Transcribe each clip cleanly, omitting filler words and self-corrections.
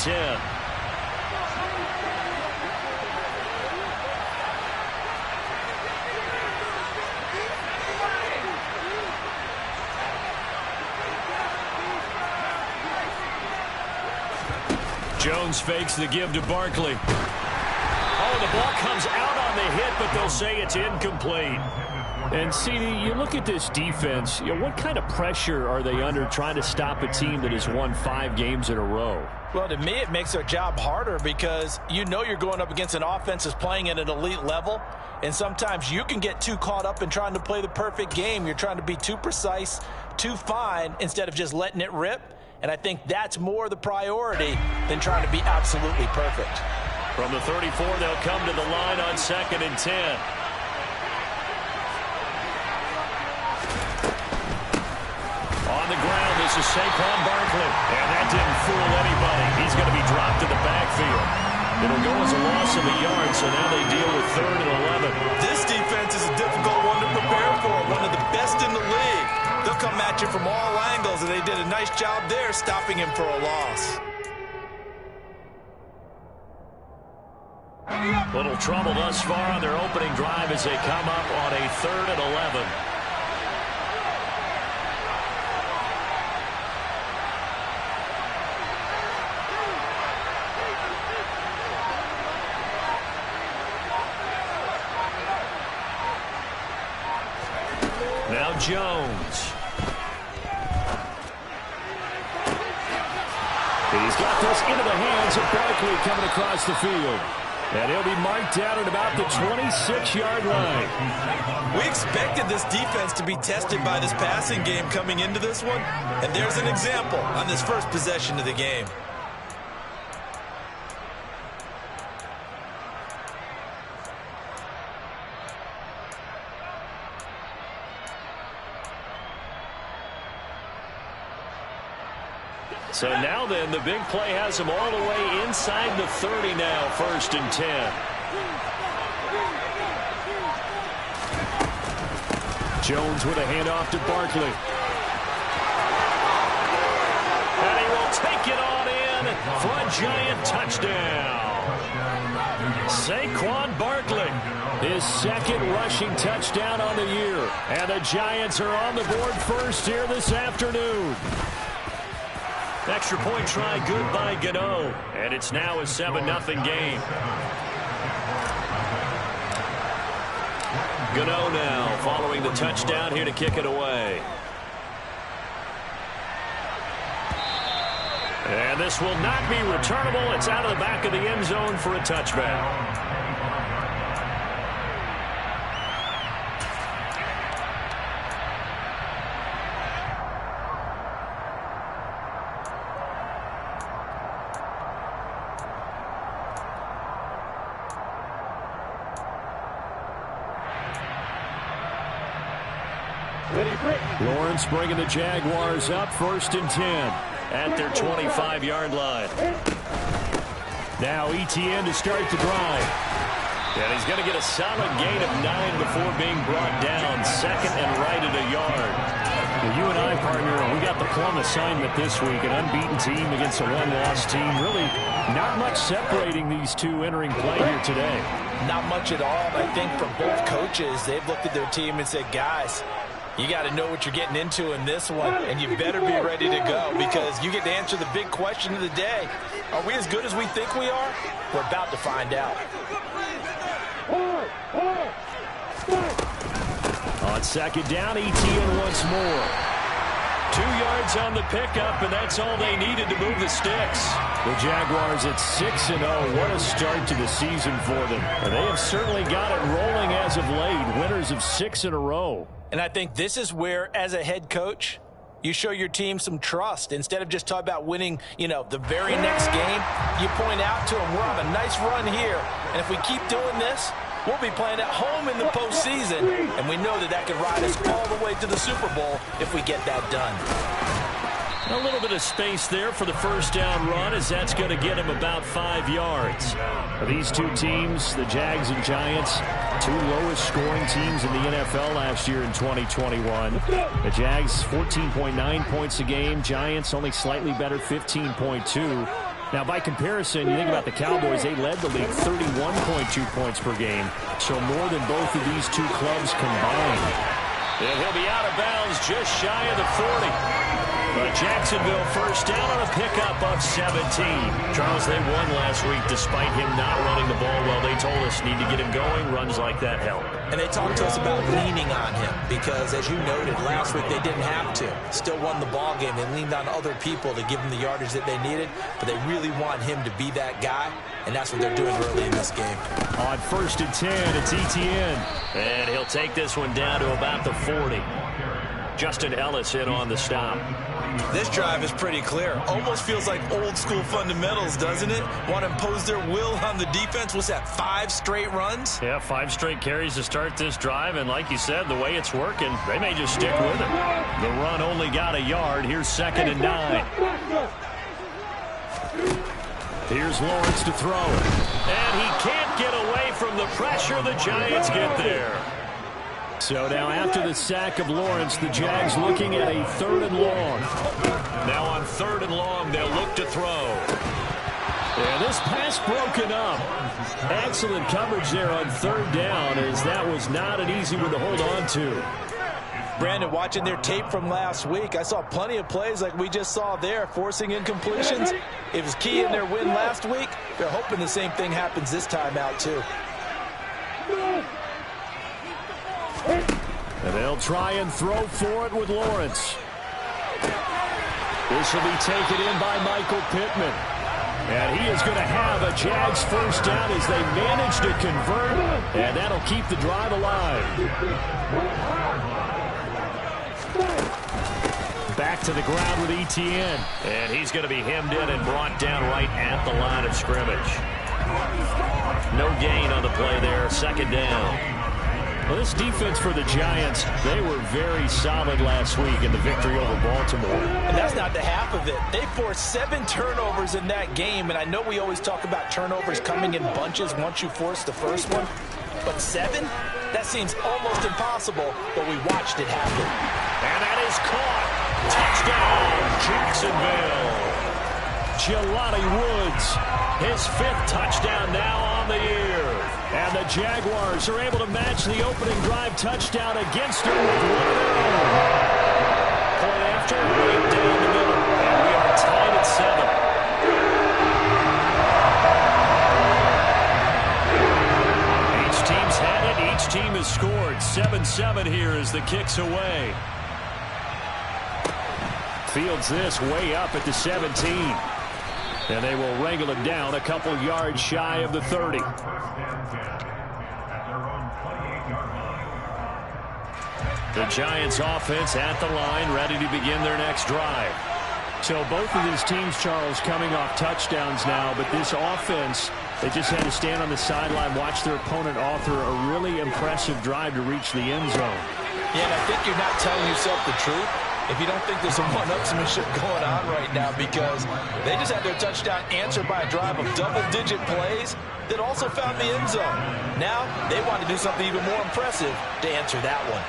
10. Jones fakes the give to Barkley. Oh, the ball comes out on the hit, but they'll say it's incomplete. And, CD, you look at this defense, what kind of pressure are they under trying to stop a team that has won 5 games in a row? Well, to me, it makes their job harder because you know you're going up against an offense that's playing at an elite level, and sometimes you can get too caught up in trying to play the perfect game. You're trying to be too precise, too fine, instead of just letting it rip. And I think that's more the priority than trying to be absolutely perfect. From the 34, they'll come to the line on 2nd and 10. On the ground, this is Saquon Barkley. And that didn't fool anybody. He's going to be dropped in the backfield. It'll go as a loss of a yard, so now they deal with 3rd and 11. This defense is a difficult one to prepare for, one of the best in the league. They'll come at you from all angles, and they did a nice job there stopping him for a loss. Little trouble thus far on their opening drive as they come up on a 3rd and 11. Now Jones. He's got this into the hands of Barkley coming across the field. And he'll be marked out at about the 26-yard line. We expected this defense to be tested by this passing game coming into this one. And there's an example on this first possession of the game. So now then, the big play has him all the way inside the 30 now, 1st and 10. Jones with a handoff to Barkley. And he will take it on in for a Giant touchdown. Saquon Barkley, his 2nd rushing touchdown on the year. And the Giants are on the board first here this afternoon. Extra point try good by Gano. And it's now a 7-0 game. Gano now following the touchdown here to kick it away. And this will not be returnable. It's out of the back of the end zone for a touchback. Lawrence bringing the Jaguars up 1st and 10 at their 25-yard line. Now Etienne to start the drive. And he's going to get a solid gain of 9 before being brought down. 2nd and right at a yard. Well, you and I, partner, we got the plum assignment this week. An unbeaten team against a one-loss team. Really not much separating these two entering play here today. Not much at all. I think from both coaches, they've looked at their team and said, guys, you got to know what you're getting into in this one, and you better be ready to go because you get to answer the big question of the day. Are we as good as we think we are? We're about to find out. On 2nd down, Etienne once more. 2 yards on the pickup, and that's all they needed to move the sticks. The Jaguars at 6-0. What a start to the season for them. And they have certainly got it rolling as of late. Winners of 6 in a row. And I think this is where, as a head coach, you show your team some trust. Instead of just talking about winning, the very next game, you point out to them, we're on a nice run here. And if we keep doing this, we'll be playing at home in the postseason. And we know that could ride us all the way to the Super Bowl if we get that done. A little bit of space there for the first down run as that's going to get him about 5 yards. These two teams, the Jags and Giants, 2 lowest scoring teams in the NFL last year in 2021. The Jags 14.9 points a game. Giants only slightly better, 15.2. Now, by comparison, you think about the Cowboys, they led the league 31.2 points per game, so more than both of these two clubs combined. And he'll be out of bounds just shy of the 40. But Jacksonville first down on a pickup of 17. Charles, they won last week despite him not running the ball well. They told us need to get him going. Runs like that help. And they talked to us about leaning on him because, as you noted, last week they didn't have to. Still won the ball game. They leaned on other people to give them the yardage that they needed, but they really want him to be that guy, and that's what they're doing early in this game. On 1st and 10, it's ETN. And he'll take this one down to about the 40. Justin Ellis in on the stop. This drive is pretty clear. Almost feels like old school fundamentals, doesn't it? Want to impose their will on the defense. What's that, 5 straight runs? Yeah, 5 straight carries to start this drive. And like you said, the way it's working, they may just stick with it. The run only got a yard. Here's 2nd and 9. Here's Lawrence to throw. And he can't get away from the pressure. The Giants get there. So now after the sack of Lawrence, the Jags looking at a 3rd and long. Now on 3rd and long, they'll look to throw. And this pass broken up. Excellent coverage there on 3rd down, as that was not an easy one to hold on to. Brandon, watching their tape from last week, I saw plenty of plays like we just saw there, forcing incompletions. It was key in their win last week. They're hoping the same thing happens this time out, too. And they'll try and throw for it with Lawrence. This will be taken in by Michael Pittman. And he is going to have a Jags first down as they manage to convert. And that'll keep the drive alive. Back to the ground with ETN. And he's going to be hemmed in and brought down right at the line of scrimmage. No gain on the play there. 2nd down. Well, this defense for the Giants, they were very solid last week in the victory over Baltimore. And that's not the half of it. They forced 7 turnovers in that game, and I know we always talk about turnovers coming in bunches once you force the first one, but 7? That seems almost impossible, but we watched it happen. And that is caught. Touchdown, Jacksonville. Jelani Woods, his 5th touchdown now on the year. And the Jaguars are able to match the opening drive touchdown against them with one of their own. Point after, right down the middle. And we are tied at 7. Each team's had it. Each team has scored. 7-7 here as the kick's away. Fields this way up at the 17. And they will wrangle him down a couple yards shy of the 30. The Giants offense at the line, ready to begin their next drive. So both of these teams, Charles, coming off touchdowns now, but this offense, they just had to stand on the sideline, watch their opponent author a really impressive drive to reach the end zone. Yeah, and I think you're not telling yourself the truth if you don't think there's some one-upsmanship going on right now, because they just had their touchdown answered by a drive of double-digit plays that also found the end zone. Now they want to do something even more impressive to answer that one.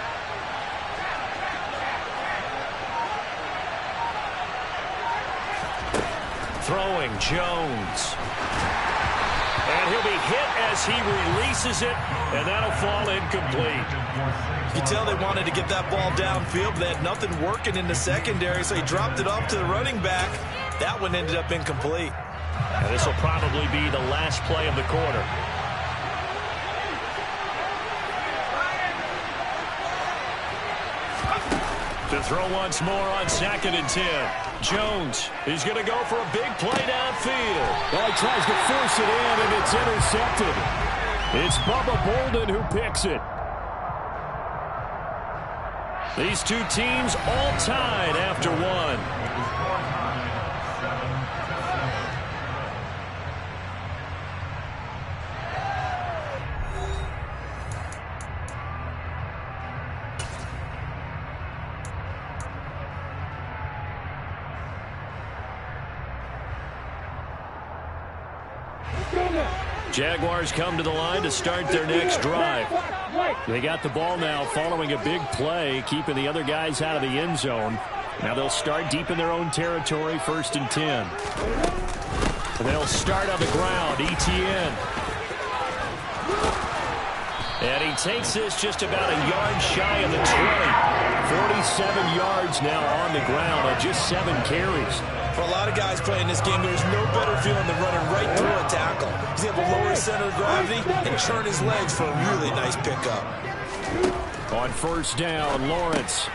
Throwing Jones. And he'll be hit as he releases it, and that'll fall incomplete. You can tell they wanted to get that ball downfield, but they had nothing working in the secondary, so he dropped it off to the running back. That one ended up incomplete. And this will probably be the last play of the quarter. To throw once more on 2nd and 10. Jones is going to go for a big play downfield. Well, he tries to force it in, and it's intercepted. It's Bubba Bolden who picks it. These two teams all tied after one. Jaguars come to the line to start their next drive. They got the ball now following a big play, keeping the other guys out of the end zone. Now they'll start deep in their own territory, 1st and 10. They'll start on the ground. Etienne. And he takes this just about a yard shy of the 20. 47 yards now on the ground on just 7 carries. For a lot of guys playing this game, there's no better feeling than running right through a tackle. He's able to lower his center of gravity and churn his legs for a really nice pickup. On first down, Lawrence.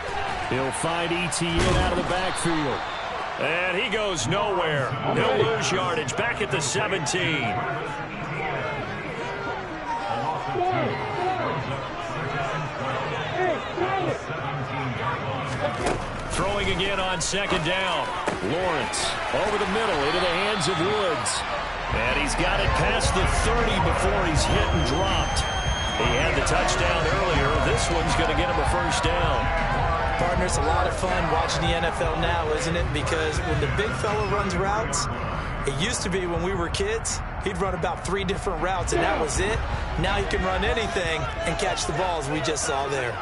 He'll find Etienne out of the backfield. And he goes nowhere. He'll lose yardage back at the 17. Throwing again on second down. Lawrence over the middle into the hands of Woods. And he's got it past the 30 before he's hit and dropped. He had the touchdown earlier. This one's going to get him a first down. Partner, it's a lot of fun watching the NFL now, isn't it? Because when the big fella runs routes, it used to be when we were kids, he'd run about 3 different routes, and that was it. Now he can run anything and catch the balls we just saw there.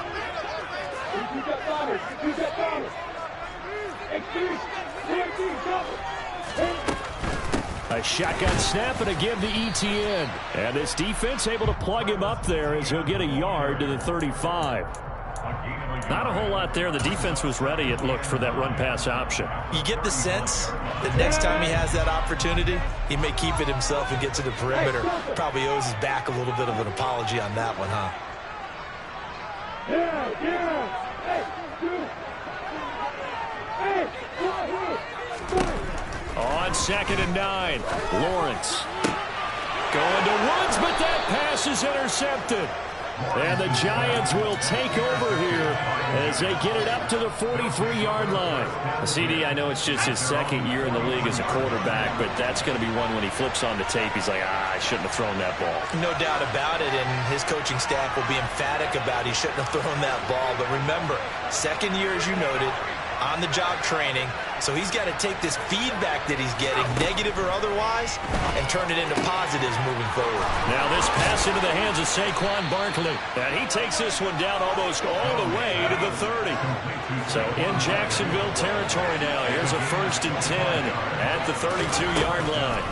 A shotgun snap and a give to Etienne. And this defense able to plug him up there as he'll get a yard to the 35. Not a whole lot there. The defense was ready, it looked, for that run-pass option. You get the sense that next time he has that opportunity, he may keep it himself and get to the perimeter. Probably owes his back a little bit of an apology on that one, huh? On second and 9, Lawrence going to Woods, but that pass is intercepted. And the Giants will take over here as they get it up to the 43-yard line. CD, I know it's just his second year in the league as a quarterback, but that's going to be one when he flips on the tape. He's like, I shouldn't have thrown that ball. No doubt about it, and his coaching staff will be emphatic about he shouldn't have thrown that ball. But remember, second year, as you noted, on-the-job training, so he's got to take this feedback that he's getting, negative or otherwise, and turn it into positives moving forward. Now this pass into the hands of Saquon Barkley, and he takes this one down almost all the way to the 30. So in Jacksonville territory now, here's a 1st and 10 at the 32-yard line.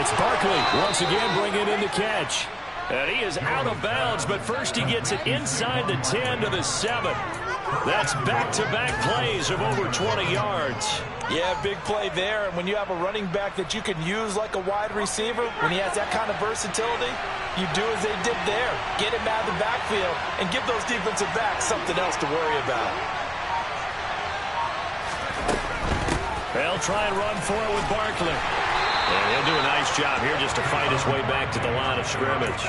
It's Barkley once again bringing in the catch. And he is out of bounds, but first he gets it inside the 10 to the 7. That's back-to-back plays of over 20 yards. Yeah, big play there. And when you have a running back that you can use like a wide receiver, when he has that kind of versatility, you do as they did there. Get him out of the backfield and give those defensive backs something else to worry about. They'll try and run for it with Barkley. And he'll do a nice job here just to fight his way back to the line of scrimmage.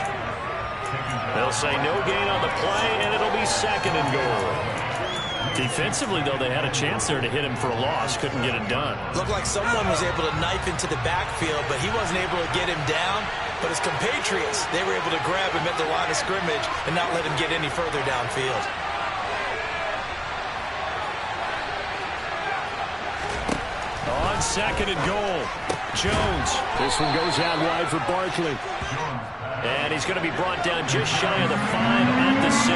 They'll say no gain on the play, and it'll be 2nd and goal. Defensively, though, they had a chance there to hit him for a loss. Couldn't get it done. Looked like someone was able to knife into the backfield, but he wasn't able to get him down. But his compatriots, they were able to grab him at the line of scrimmage and not let him get any further downfield. On 2nd and goal, Jones. This one goes out wide for Barkley. And he's going to be brought down just shy of the 5 at the 6.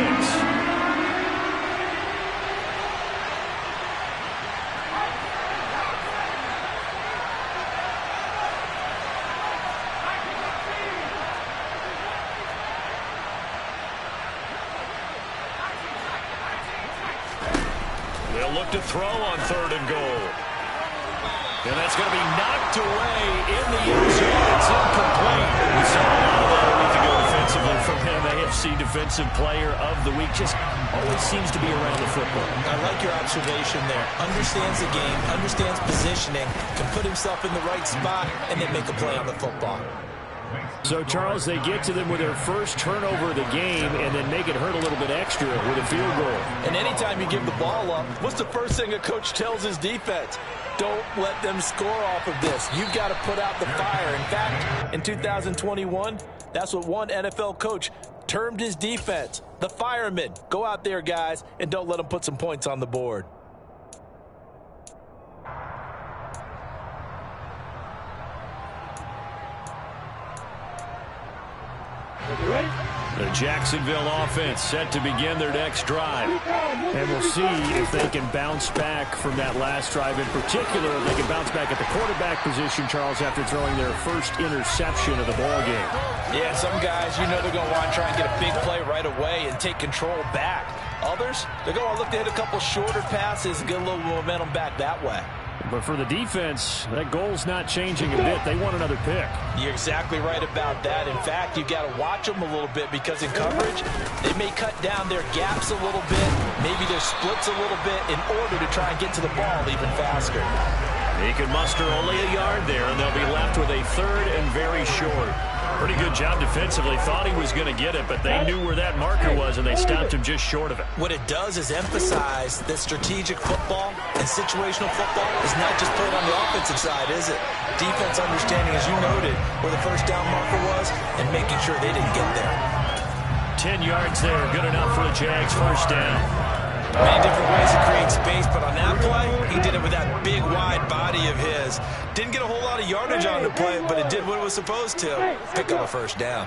They'll look to throw on 3rd and goal. And that's going to be knocked away in the end zone. It's incomplete. We saw a lot of that a week ago defensively from him. AFC Defensive Player of the Week. Just always seems to be around the football. I like your observation there. Understands the game, understands positioning, can put himself in the right spot, and then make a play on the football. So, Charles, they get to them with their first turnover of the game and then make it hurt a little bit extra with a field goal. And anytime you give the ball up, what's the first thing a coach tells his defense? Don't let them score off of this. You've got to put out the fire. In fact, in 2021, that's what one NFL coach termed his defense, the firemen. Go out there, guys, and don't let them put some points on the board. The Jacksonville offense set to begin their next drive. And we'll see if they can bounce back from that last drive. In particular, if they can bounce back at the quarterback position, Charles, after throwing their first interception of the ballgame. Yeah, some guys, you know they're going to want to try and get a big play right away and take control back. Others, they're going to look to hit a couple shorter passes and get a little momentum back that way. But for the defense, that goal's not changing a bit. They want another pick. You're exactly right about that. In fact, you've got to watch them a little bit because in coverage, they may cut down their gaps a little bit, maybe their splits a little bit in order to try and get to the ball even faster. He can muster only a yard there, and they'll be left with a third and very short. Pretty good job defensively. Thought he was going to get it, but they knew where that marker was, and they stopped him just short of it. What it does is emphasize that strategic football and situational football is not just played on the offensive side, is it? Defense understanding, as you noted, where the first down marker was and making sure they didn't get there. 10 yards there, good enough for the Jags' first down. Many different ways to create space, but on that play, he did it with that big, wide body of his. Didn't get a whole lot of yardage on the play, but it did what it was supposed to. Pick up a first down.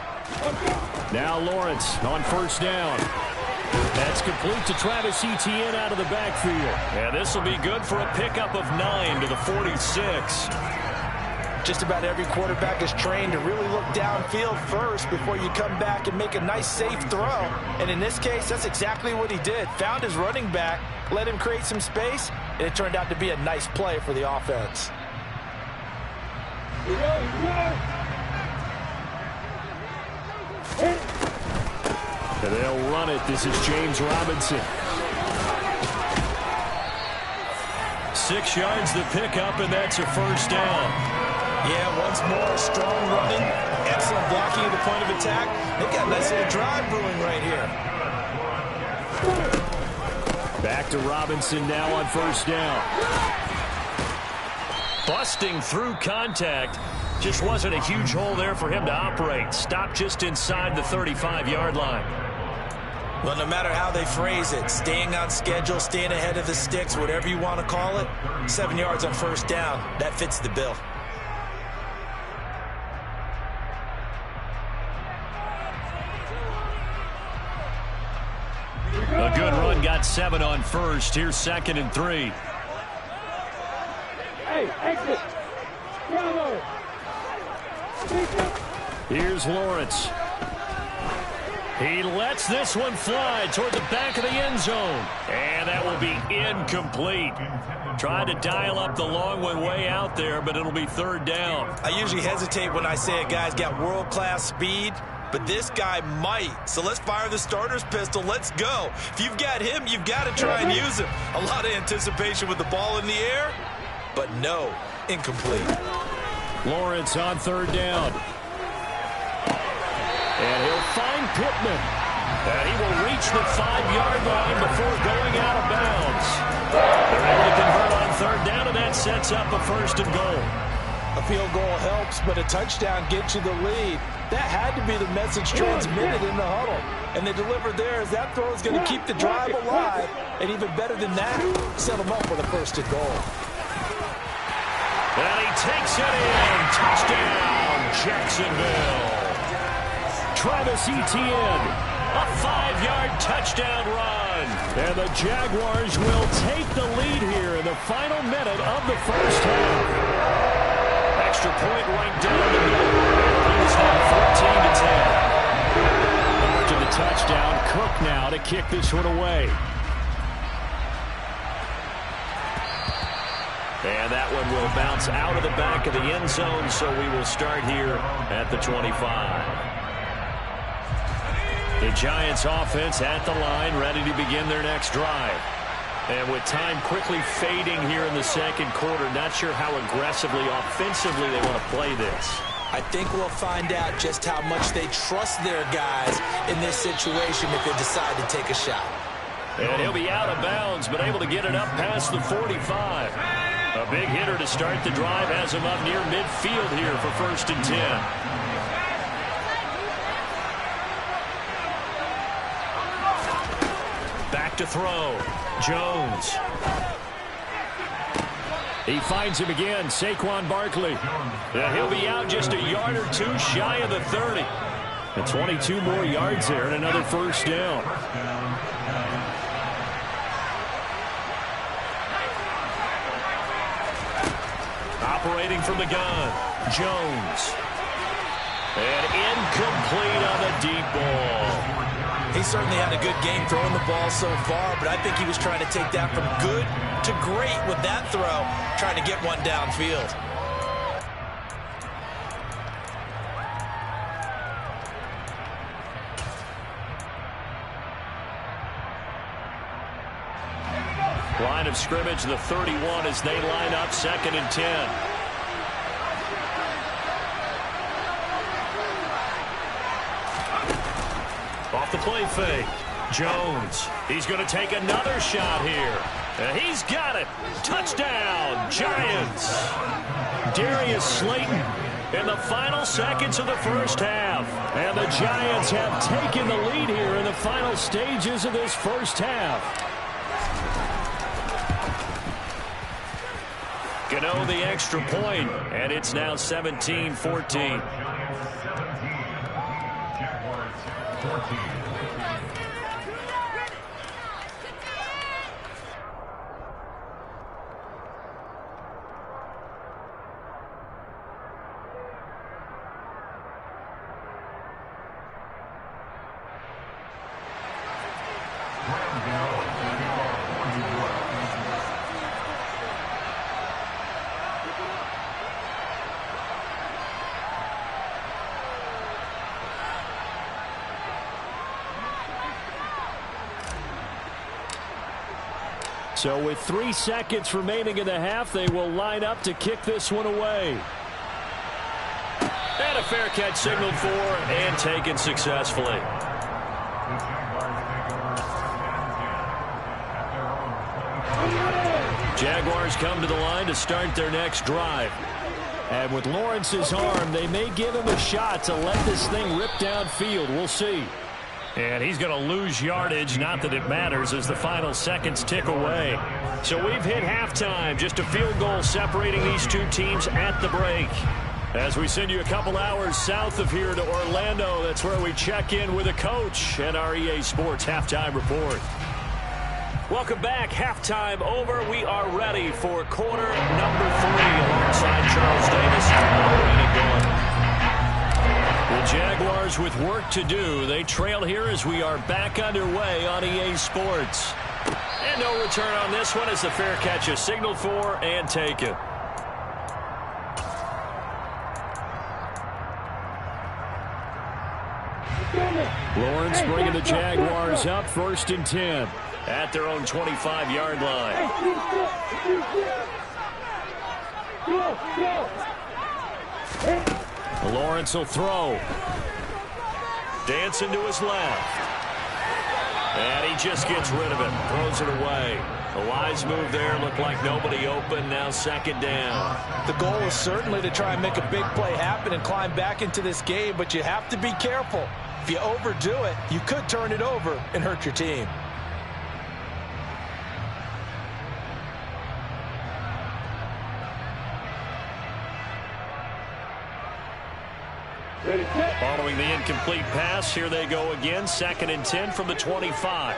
Now Lawrence on first down. That's complete to Travis Etienne out of the backfield. And this will be good for a pickup of 9 to the 46. Just about every quarterback is trained to really look downfield first before you come back and make a nice, safe throw. And in this case, that's exactly what he did. Found his running back, let him create some space, and it turned out to be a nice play for the offense. And they'll run it. This is James Robinson. 6 yards the pickup, and that's a first down. Yeah, once more, strong running, excellent blocking at the point of attack. They've got a nice little drive brewing right here. Back to Robinson now on first down. Busting through contact. Just wasn't a huge hole there for him to operate. Stopped just inside the 35-yard line. Well, no matter how they phrase it, staying on schedule, staying ahead of the sticks, whatever you want to call it, 7 yards on first down, that fits the bill. A good run, got 7 on first. Here's 2nd and 3. Hey, exit. Here's Lawrence. He lets this one fly toward the back of the end zone. And that will be incomplete. Tried to dial up the long one way out there, but it'll be third down. I usually hesitate when I say a guy's got world-class speed, but this guy might. So let's fire the starter's pistol. Let's go. If you've got him, you've got to try and use him. A lot of anticipation with the ball in the air, but no, incomplete. Lawrence on third down. And he'll find Pittman. And he will reach the 5-yard line before going out of bounds. They're able to convert on third down, and that sets up a first and goal. A field goal helps, but a touchdown gets you the lead. That had to be the message transmitted in the huddle. And they delivered there as that throw is going to keep the drive alive. And even better than that, set them up with a first and goal. And he takes it in. Touchdown, Jacksonville. Travis Etienne, a 5-yard touchdown run. And the Jaguars will take the lead here in the final minute of the first half. Extra point right down the middle. He's had 14-10. Over to the touchdown. Cook now to kick this one away. And that one will bounce out of the back of the end zone, so we will start here at the 25. The Giants offense at the line, ready to begin their next drive. And with time quickly fading here in the second quarter, not sure how aggressively, offensively they want to play this. I think we'll find out just how much they trust their guys in this situation if they decide to take a shot. And he'll be out of bounds, but able to get it up past the 45. A big hitter to start the drive, has him up near midfield here for 1st and 10. Back to throw. Jones. He finds him again, Saquon Barkley. And he'll be out just a yard or two shy of the 30. And 22 more yards there and another first down. Operating from the gun, Jones. And incomplete on the deep ball. He certainly had a good game throwing the ball so far, but I think he was trying to take that from good to great with that throw, trying to get one downfield. Line of scrimmage, the 31 as they line up 2nd and 10. Off the play fake. Jones. He's going to take another shot here. And he's got it. Touchdown, Giants. Darius Slayton in the final seconds of the first half. And the Giants have taken the lead here in the final stages of this first half. Gano the extra point, and it's now 17-14. So with 3 seconds remaining in the half, they will line up to kick this one away. And a fair catch signaled for and taken successfully. Jaguars come to the line to start their next drive. And with Lawrence's arm, they may give him a shot to let this thing rip downfield. We'll see. And he's going to lose yardage, not that it matters, as the final seconds tick away. So we've hit halftime, just a field goal separating these two teams at the break. As we send you a couple hours south of here to Orlando, that's where we check in with a coach and our EA Sports Halftime Report. Welcome back. Halftime over. We are ready for quarter number 3 alongside Charles Davis. The Jaguars with work to do. They trail here as we are back underway on EA Sports. And no return on this one as the fair catch is signaled for and taken. Lawrence bringing the Jaguars up 1st and 10 at their own 25-yard line. Lawrence will throw. Dancing to his left. And he just gets rid of it. Throws it away. A wise move there. Looked like nobody open. Now 2nd down. The goal is certainly to try and make a big play happen and climb back into this game, but you have to be careful. If you overdo it, you could turn it over and hurt your team. Following the incomplete pass, here they go again. 2nd and 10 from the 25.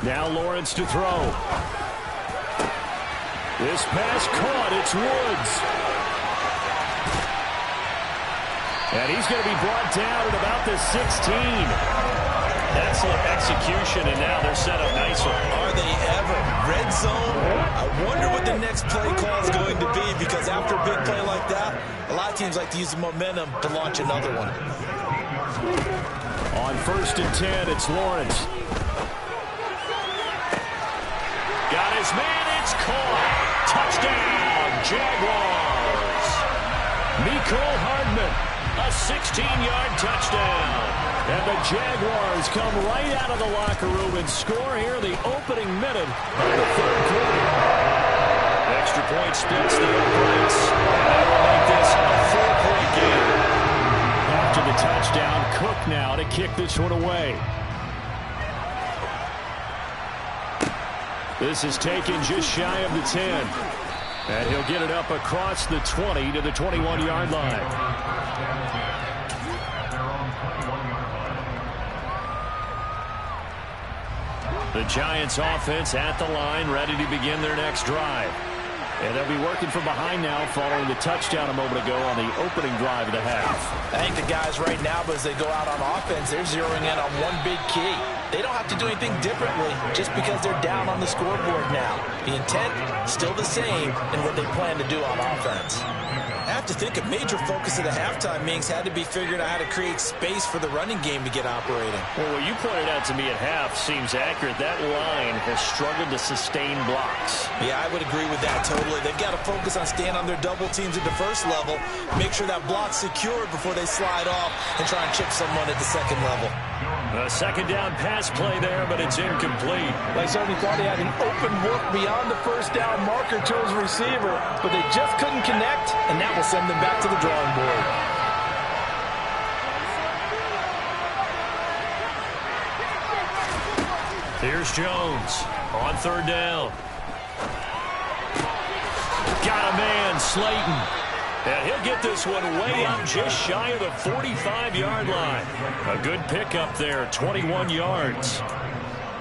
Now Lawrence to throw. This pass caught. It's Woods. And he's going to be brought down at about the 16. Excellent execution, and now they're set up nicely. Are they ever? Red zone? I wonder what the next play call is going to be, because after a big play like that, a lot of teams like to use the momentum to launch another one. On 1st and 10, it's Lawrence. Got his man, it's caught. Touchdown, Jaguars. Mecole Hardman, a 16-yard touchdown. And the Jaguars come right out of the locker room and score here in the opening minute of the 3rd quarter. Extra point splits the uprights. And will make this a 4-point game. After the touchdown, Cook now to kick this one away. This is taken just shy of the 10. And he'll get it up across the 20 to the 21-yard line. The Giants offense at the line, ready to begin their next drive. And they'll be working from behind now following the touchdown a moment ago on the opening drive of the half. I think the guys right now, as they go out on offense, they're zeroing in on one big key. They don't have to do anything differently just because they're down on the scoreboard now. The intent, still the same in what they plan to do on offense. I have to think a major focus of the halftime meetings had to be figuring out how to create space for the running game to get operating. Well, what you pointed out to me at half seems accurate. That line has struggled to sustain blocks. Yeah, I would agree with that totally. They've got to focus on staying on their double teams at the first level, make sure that block's secured before they slide off and try and chip someone at the second level. A second down pass play there, but it's incomplete. They certainly thought he had an open look beyond the first down marker to his receiver, but they just couldn't connect, and that will send them back to the drawing board. Here's Jones on third down. Got a man, Slayton. And he'll get this one way up just shy of the 45-yard line. A good pickup there, 21 yards.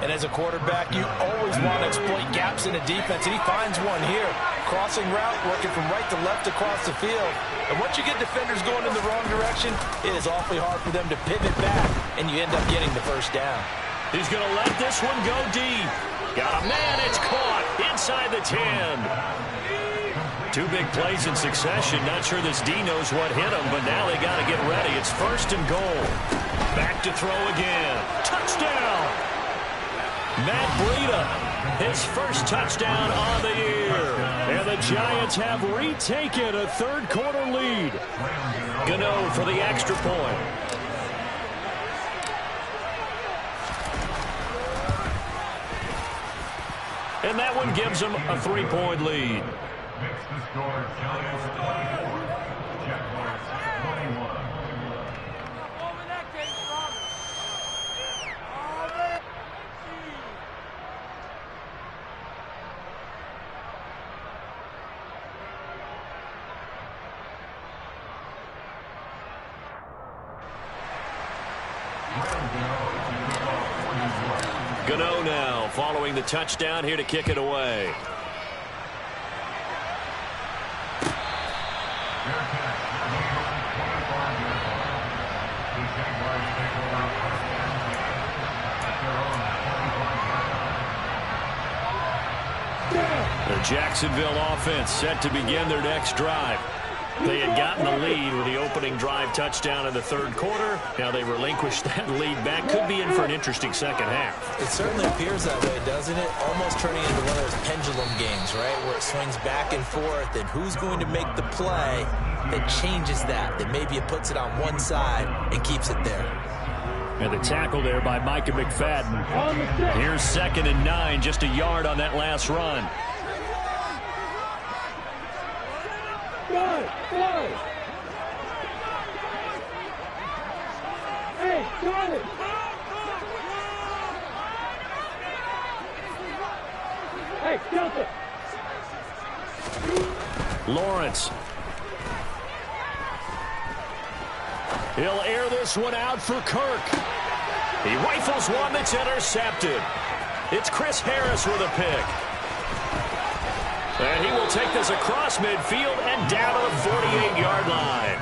And as a quarterback, you always want to exploit gaps in a defense, and he finds one here. Crossing route, working from right to left across the field. And once you get defenders going in the wrong direction, it is awfully hard for them to pivot back, and you end up getting the first down. He's going to let this one go deep. Got a man, it's caught inside the 10. Two big plays in succession. Not sure this D knows what hit him, but now they got to get ready. It's first and goal. Back to throw again. Touchdown! Matt Breida, his first touchdown on the year. And the Giants have retaken a third-quarter lead. Gano for the extra point. And that one gives them a 3-point lead. Makes the score Giants 24, Jaguars 21. Gano now following the touchdown here to kick it away. The Jacksonville offense set to begin their next drive. They had gotten the lead with the opening drive touchdown in the third quarter. Now they relinquished that lead back. Could be in for an interesting second half. It certainly appears that way, doesn't it? Almost turning into one of those pendulum games, right? Where it swings back and forth, and who's going to make the play that changes that maybe it puts it on one side and keeps it there. And the tackle there by Micah McFadden. Here's 2nd and 9, just a yard on that last run. Hey, Charlie! Hey, Delta! Lawrence. He'll air this one out for Kirk. He rifles one that's intercepted. It's Chris Harris with a pick. And he will take this across midfield and down to the 48-yard line.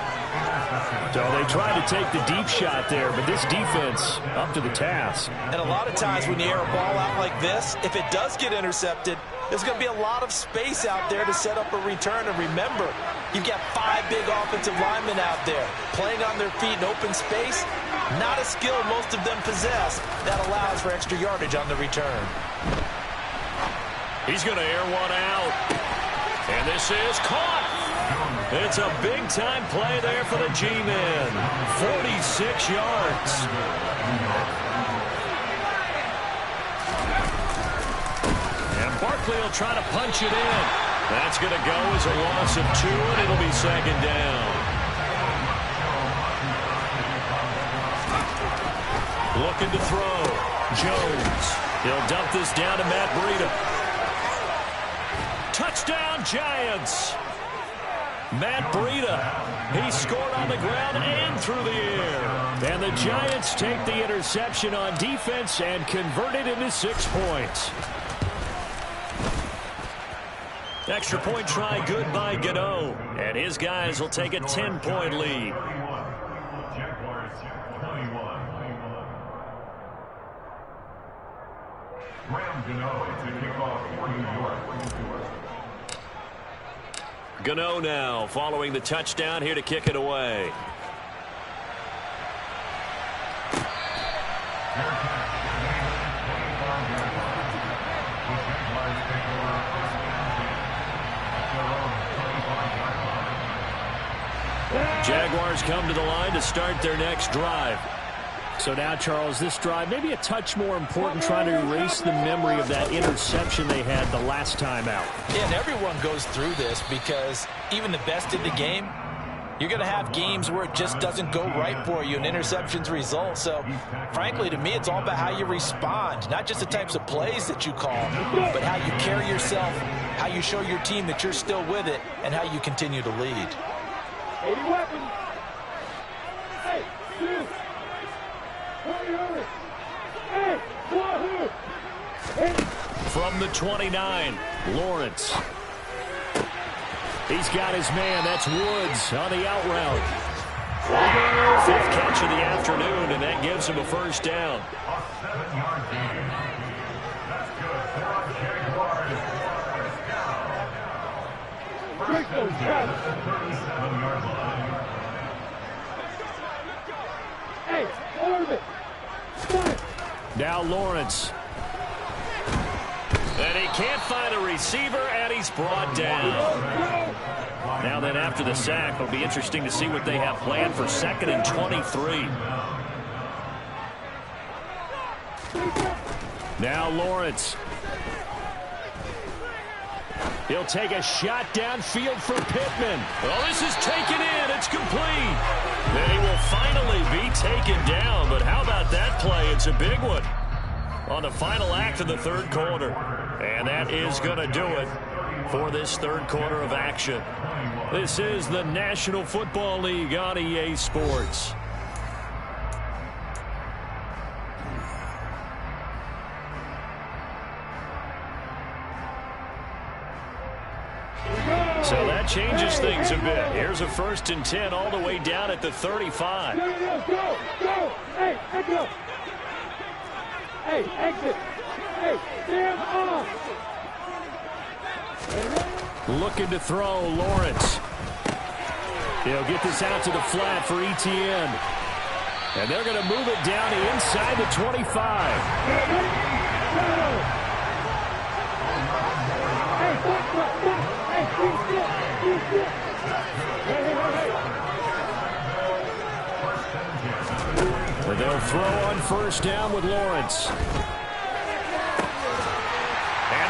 So they tried to take the deep shot there, but this defense up to the task. And a lot of times when you air a ball out like this, if it does get intercepted, there's going to be a lot of space out there to set up a return. And remember, you've got 5 big offensive linemen out there playing on their feet in open space. Not a skill most of them possess that allows for extra yardage on the return. He's going to air one out. And this is caught. It's a big-time play there for the G-men. 46 yards. And Barkley will try to punch it in. That's going to go as a loss of 2, and it'll be 2nd down. Looking to throw. Jones. He'll dump this down to Matt Breida. Touchdown, Giants. Matt Breida, he scored on the ground and through the air. And the Giants take the interception on defense and convert it into 6 points. Extra point try good by Gano. And his guys will take a 10-point lead. Jaguars 21. Graham Gano to kick off for New York. Gano now following the touchdown here to kick it away. Jaguars come to the line to start their next drive. So now, Charles, this drive maybe a touch more important, trying to erase the memory of that interception they had the last time out. Yeah, and everyone goes through this because even the best in the game, you're going to have games where it just doesn't go right for you and interceptions result. So, frankly, to me, it's all about how you respond, not just the types of plays that you call, but how you carry yourself, how you show your team that you're still with it, and how you continue to lead. 80 weapons. Hey, shoot. From the 29, Lawrence. He's got his man. That's Woods on the out route. 5th catch of the afternoon, and that gives him a first down. A 7-yard gain. That's good for our Jaguars. First down. First and 10 at the 37-yard line. Hey, orbit. Now Lawrence. And he can't find a receiver, and he's brought down. Now then, after the sack, it'll be interesting to see what they have planned for 2nd and 23. Now Lawrence. He'll take a shot downfield for Pittman. Well, this is taken in. It's complete. Then he will finally be taken down. But how about that play? It's a big one on the final act of the 3rd quarter. And that is going to do it for this 3rd quarter of action. This is the National Football League on EA Sports. So that changes things a bit. Here's a 1st and 10 all the way down at the 35. Go, go. Hey, exit. Hey, exit. Hey, stand off. Looking to throw, Lawrence. He'll get this out to the flat for Etienne. And they're going to move it down to inside the 25. And they'll throw on 1st down with Lawrence. And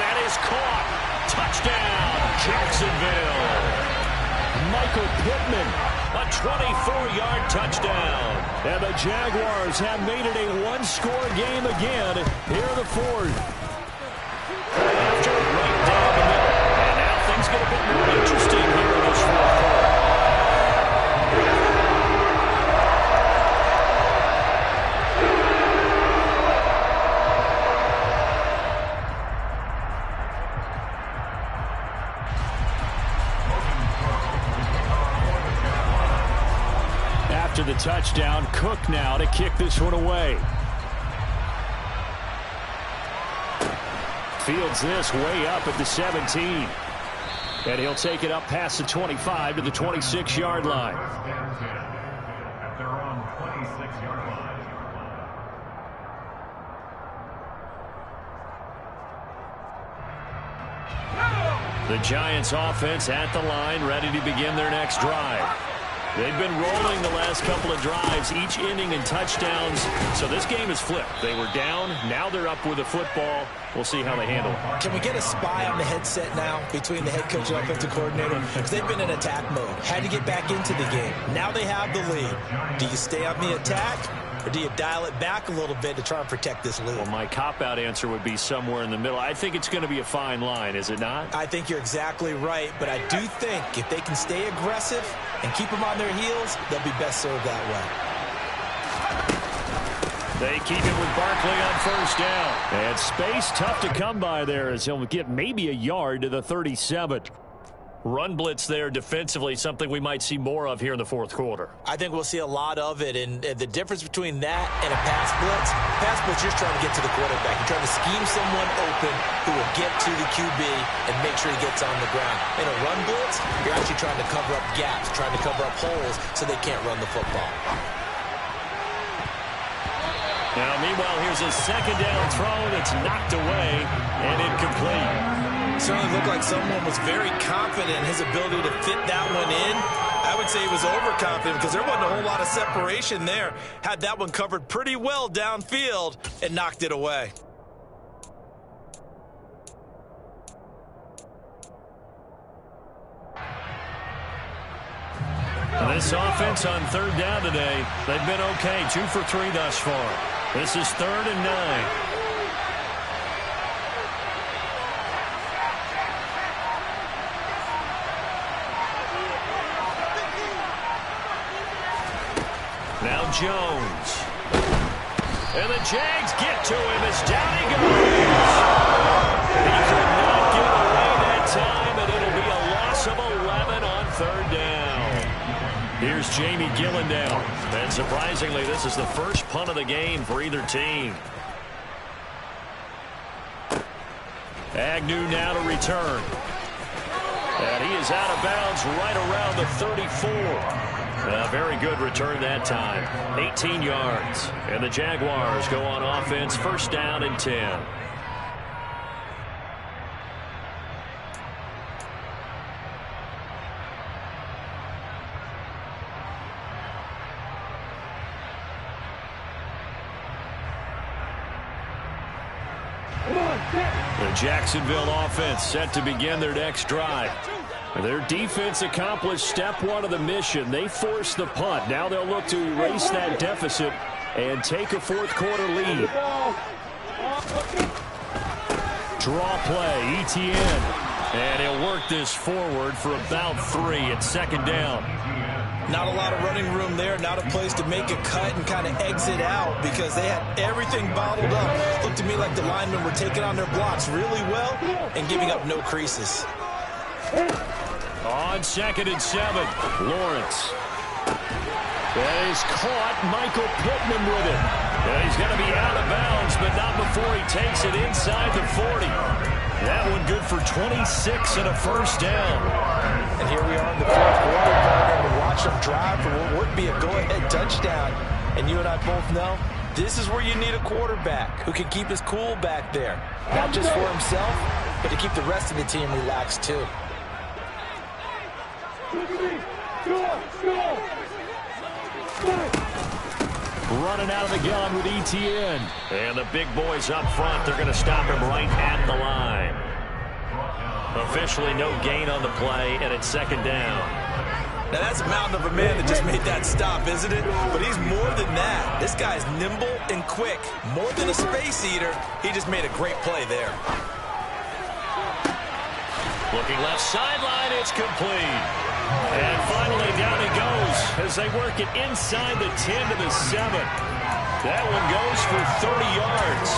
that is caught. Touchdown, Jacksonville. Michael Pittman, a 24-yard touchdown. And the Jaguars have made it a one-score game again here in the 4th. After right down the middle. And now things get a bit more interesting here in this 4th quarter. After the touchdown, Cook now to kick this one away. Fields this way up at the 17. And he'll take it up past the 25 to the 26-yard line. At their own 26-yard line. The Giants offense at the line, ready to begin their next drive. They've been rolling the last couple of drives, each ending in touchdowns. So this game is flipped. They were down. Now they're up with the football. We'll see how they handle it. Can we get a spy on the headset now between the head coach and offensive coordinator? Because they've been in attack mode. Had to get back into the game. Now they have the lead. Do you stay on the attack Or do you dial it back a little bit to try and protect this lead? Well, my cop-out answer would be somewhere in the middle. I think it's going to be a fine line, is it not? I think you're exactly right, but I do think if they can stay aggressive and keep them on their heels, they'll be best served that way. They keep it with Barkley on first down. And space tough to come by there as he'll get maybe a yard to the 37. Run blitz there defensively, something we might see more of here in the fourth quarter. I think we'll see a lot of it, and the difference between that and a pass blitz, you're trying to get to the quarterback. You're trying to scheme someone open who will get to the QB and make sure he gets on the ground. In a run blitz, you're actually trying to cover up gaps, trying to cover up holes so they can't run the football. Now, meanwhile, here's a second down throw that's knocked away and incomplete. Certainly looked like someone was very confident in his ability to fit that one in. I would say he was overconfident because there wasn't a whole lot of separation there. Had that one covered pretty well downfield and knocked it away. This offense on third down today, they've been okay. 2 for 3 thus far. This is 3rd and 9. Now Jones. And the Jags get to him as down he goes. He could not get away that time, and it'll be a loss of 11 on 3rd down. Here's Jamie Gillen now. And surprisingly, this is the first punt of the game for either team. Agnew now to return. And he is out of bounds right around the 34. A very good return that time. 18 yards. And the Jaguars go on offense, 1st down and 10. The Jacksonville offense set to begin their next drive. Their defense accomplished step 1 of the mission. They forced the punt. Now they'll look to erase that deficit and take a 4th quarter lead. Draw play, ETN. And he'll work this forward for about 3 at 2nd down. Not a lot of running room there, not a place to make a cut and kind of exit out because they had everything bottled up. Looked to me like the linemen were taking on their blocks really well and giving up no creases. On 2nd and 7, Lawrence. That is caught. Michael Pittman with it. And he's going to be out of bounds, but not before he takes it inside the 40. That one good for 26 and a 1st down. And here we are in the 4th quarter, and to watch them drive for what would be a go-ahead touchdown. And you and I both know this is where you need a quarterback who can keep his cool back there. Not just for himself, but to keep the rest of the team relaxed too. Running out of the gun with ETN. And the big boys up front, they're going to stop him right at the line. Officially no gain on the play, and it's 2nd down. Now that's a mountain of a man that just made that stop, isn't it? But he's more than that. This guy's nimble and quick. More than a space eater, he just made a great play there. Looking left sideline, it's complete. And finally down he goes as they work it inside the 10 to the 7. That one goes for 30 yards.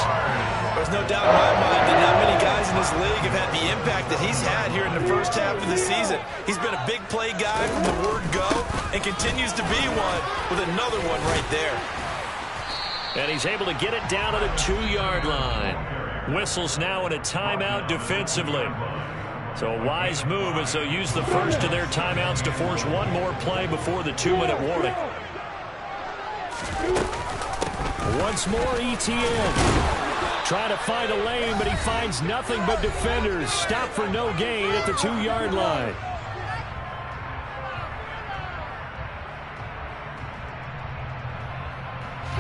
There's no doubt in my mind that not many guys in this league have had the impact that he's had here in the first half of the season. He's been a big play guy from the word go and continues to be one with another one right there. And he's able to get it down to the 2-yard line. Whistles now in a timeout defensively. So a wise move as they'll use the first of their timeouts to force one more play before the 2-minute warning. Once more, ETN. Trying to find a lane, but he finds nothing but defenders. Stop for no gain at the 2-yard line.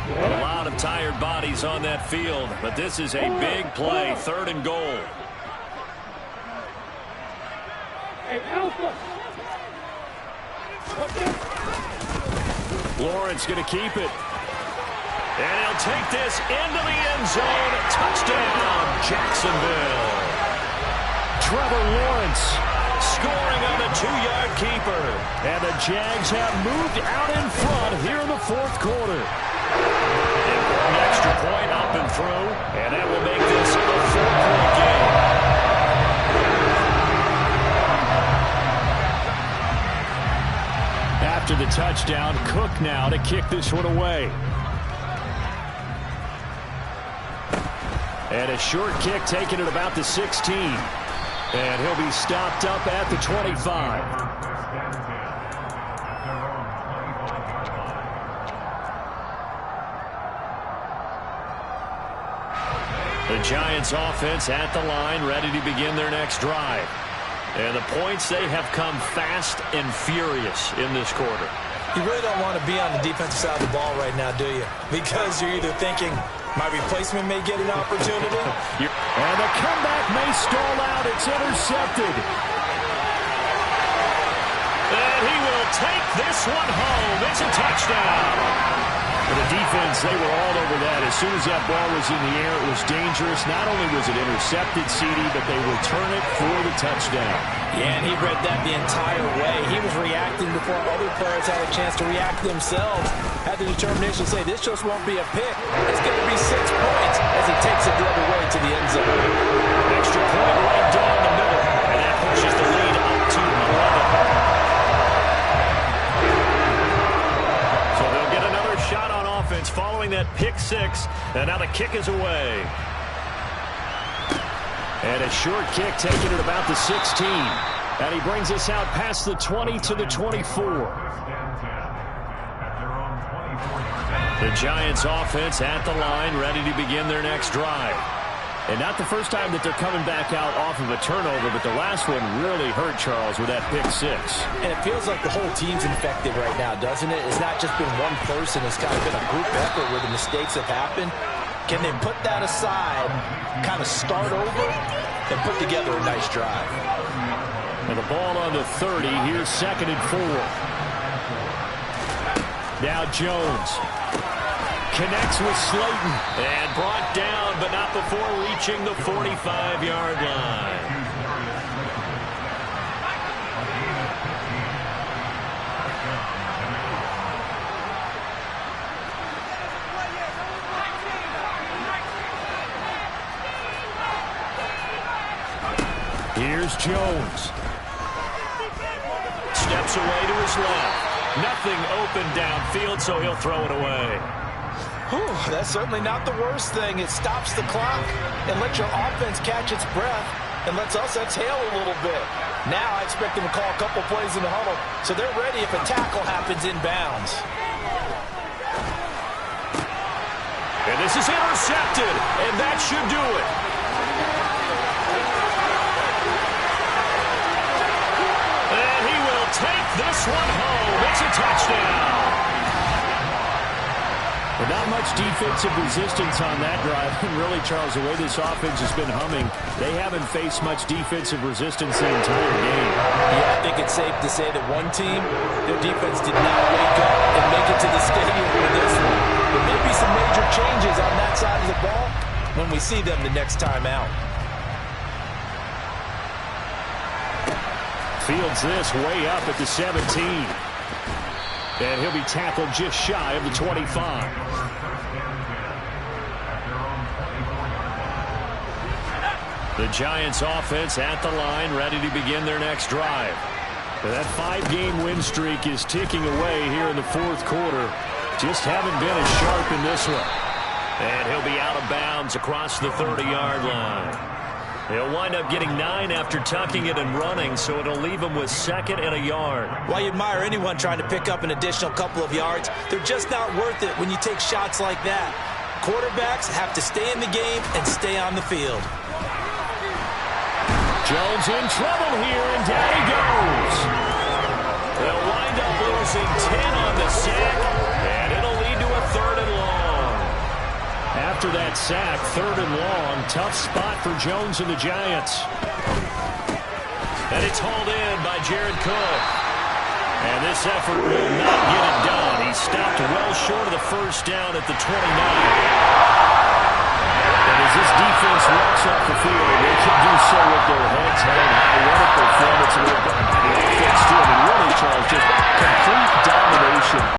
A lot of tired bodies on that field, but this is a big play, 3rd and goal. Lawrence going to keep it. And he'll take this into the end zone. Touchdown, Jacksonville. Trevor Lawrence Scoring on the 2-yard keeper. And the Jags have moved out in front here in the fourth quarter. Important extra point up and through. And that will make this a 4-point game. After the touchdown, Cook now to kick this one away. And a short kick taken at about the 16. And he'll be stopped up at the 25. The Giants offense at the line, ready to begin their next drive. And the points, they have come fast and furious in this quarter. You really don't want to be on the defensive side of the ball right now, do you? Because you're either thinking, my replacement may get an opportunity. And the comeback may stall out. It's intercepted. And he will take this one home. It's a touchdown. For the defense, they were all over that. As soon as that ball was in the air, it was dangerous. Not only was it intercepted, CD, but they return it for the touchdown. Yeah, and he read that the entire way. He was reacting before other players had a chance to react themselves. Had the determination to say, this just won't be a pick. It's going to be 6 points as he takes it the other way to the end zone. Extra point right down the middle. And that pushes the lead up to 11. So they'll get another shot on offense following that pick 6. And now the kick is away. And a short kick taken at about the 16. And he brings us out past the 20 to the 24. The Giants offense at the line, ready to begin their next drive. And not the first time that they're coming back out off of a turnover, but the last one really hurt, Charles, with that pick 6. And it feels like the whole team's infected right now, doesn't it? It's not just been one person. It's kind of been a group effort where the mistakes have happened. Can they put that aside, kind of start over, and put together a nice drive? And the ball on the 30. Here's 2nd and 4. Now Jones connects with Slayton. And brought down, but not before reaching the 45-yard line. Here's Jones. Steps away to his left. Nothing open downfield, so he'll throw it away. Whew, that's certainly not the worst thing. It stops the clock and lets your offense catch its breath and lets us exhale a little bit. Now I expect them to call a couple plays in the huddle, so they're ready if a tackle happens inbounds. And this is intercepted, and that should do it. And he will take this one home. It's a touchdown. But not much defensive resistance on that drive. And really, Charles, the way this offense has been humming, they haven't faced much defensive resistance the entire game. Yeah, I think it's safe to say that one team, their defense did not wake up and make it to the stadium for this one. There may be some major changes on that side of the ball when we see them the next time out. Fields this way up at the 17. And he'll be tackled just shy of the 25. The Giants offense at the line, ready to begin their next drive. That 5-game win streak is ticking away here in the fourth quarter. Just haven't been as sharp in this one. And he'll be out of bounds across the 30-yard line. He'll wind up getting 9 after tucking it and running, so it'll leave him with 2nd and a yard. While you admire anyone trying to pick up an additional couple of yards, they're just not worth it when you take shots like that. Quarterbacks have to stay in the game and stay on the field. Jones in trouble here, and down he goes. They'll wind up losing 10 on the sack, and it'll lead to a 3rd and long. After that sack, 3rd and long, tough spot for Jones and the Giants. And it's hauled in by Jared Cook. And this effort will not get it done. He stopped well short of the first down at the 29. And as this defense walks off the field, they can do so with their heads held high. What a performance. And they've got the offense too. I mean, really, Charles, just complete domination.